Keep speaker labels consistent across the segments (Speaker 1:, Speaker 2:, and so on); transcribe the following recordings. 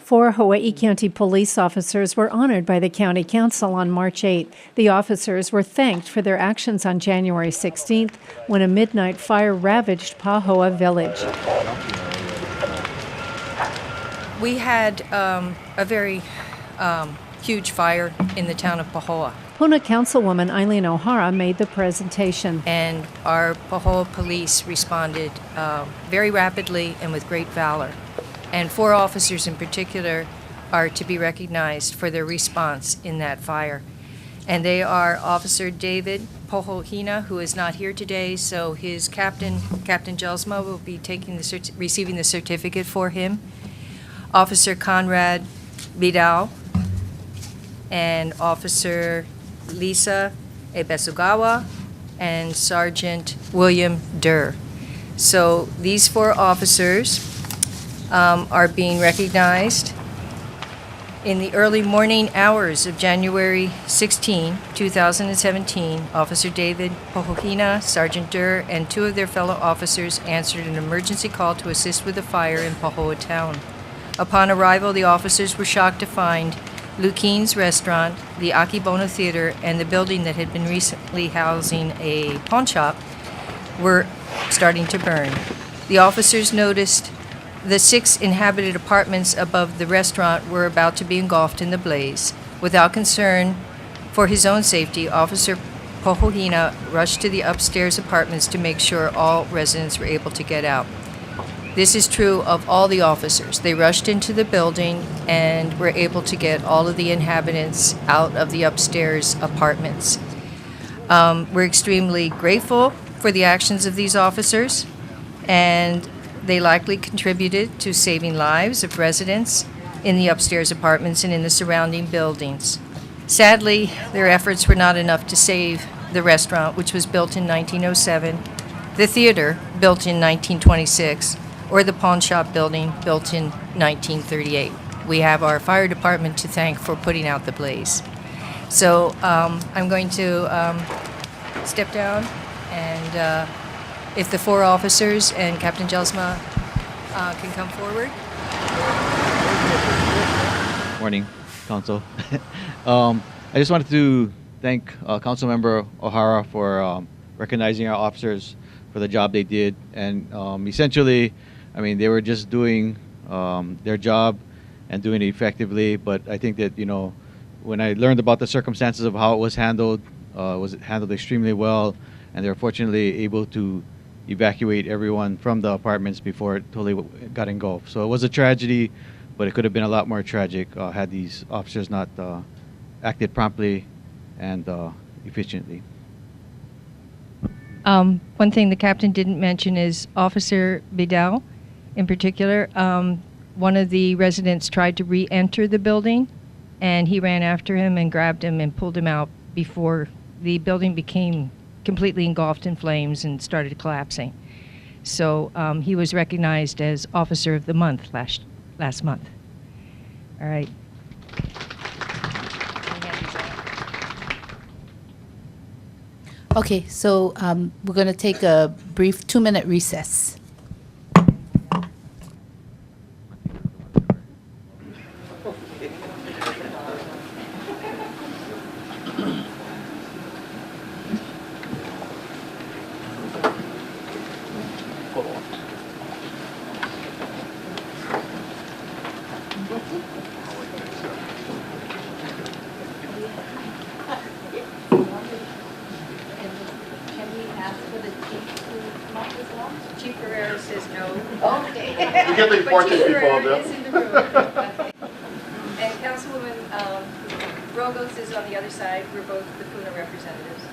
Speaker 1: 4 Hawaii County police officers were honored by the County Council on March 8th. The officers were thanked for their actions on January 16th when a midnight fire ravaged Pahoa village.
Speaker 2: We had a very huge fire in the town of Pahoa.
Speaker 1: Puna Councilwoman Eileen O'Hara made the presentation.
Speaker 2: And our Pahoa police responded very rapidly and with great valor. And 4 officers in particular are to be recognized for their response in that fire. And they are Officer David Pohohina, who is not here today, so his Captain Jelsma, will be receiving the certificate for him. Officer Conrad Vidal and Officer Lisa Ebesugawa and Sergeant William Durr. So these 4 officers are being recognized. In the early morning hours of January 16, 2017, Officer David Pohohina, Sergeant Durr, and 2 of their fellow officers answered an emergency call to assist with a fire in Pahoa town. Upon arrival, the officers were shocked to find Lukine's restaurant, the Akebono Theater, and the building that had been recently housing a pawn shop were starting to burn. The officers noticed the 6 inhabited apartments above the restaurant were about to be engulfed in the blaze. Without concern for his own safety, Officer Pohohina rushed to the upstairs apartments to make sure all residents were able to get out. This is true of all the officers. They rushed into the building and were able to get all of the inhabitants out of the upstairs apartments. We're extremely grateful for the actions of these officers, and they likely contributed to saving lives of residents in the upstairs apartments and in the surrounding buildings. Sadly, their efforts were not enough to save the restaurant, which was built in 1907, the theater, built in 1926, or the pawn shop building, built in 1938. We have our fire department to thank for putting out the blaze. So I'm going to step down, and if the 4 officers and Captain Jelsma can come forward.
Speaker 3: Morning, Council. I just wanted to thank Councilmember O'Hara for recognizing our officers for the job they did. And essentially, I mean, they were just doing their job and doing it effectively. But I think that, you know, when I learned about the circumstances of how it was handled extremely well. And they were fortunately able to evacuate everyone from the apartments before it totally got engulfed. So it was a tragedy, but it could have been a lot more tragic had these officers not acted promptly and efficiently.
Speaker 2: One thing the captain didn't mention is Officer Vidal, in particular. One of the residents tried to re-enter the building, and he ran after him and grabbed him and pulled him out before the building became completely engulfed in flames and started collapsing. So he was recognized as Officer of the Month last month. All right.
Speaker 4: Okay, so we're going to take a brief 2-minute recess.
Speaker 2: Chief Herrera says no.
Speaker 4: Okay.
Speaker 5: You get the important people of them.
Speaker 2: Is in the room. Okay. And Councilwoman Rogos is on the other side. We're both the Puna representatives.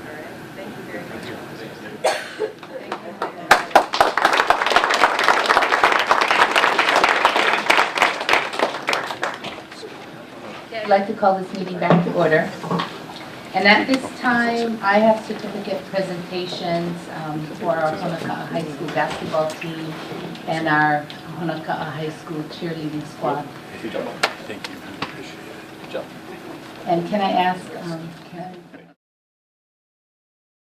Speaker 2: All right. Thank you very much. Thank
Speaker 4: I'd like to call this meeting back to order. And at this time, I have certificate presentations for our Honoka'a High School basketball team and our Honoka'a High School cheerleading squad.
Speaker 5: Thank you. Appreciate it. Good job.
Speaker 4: And can I ask,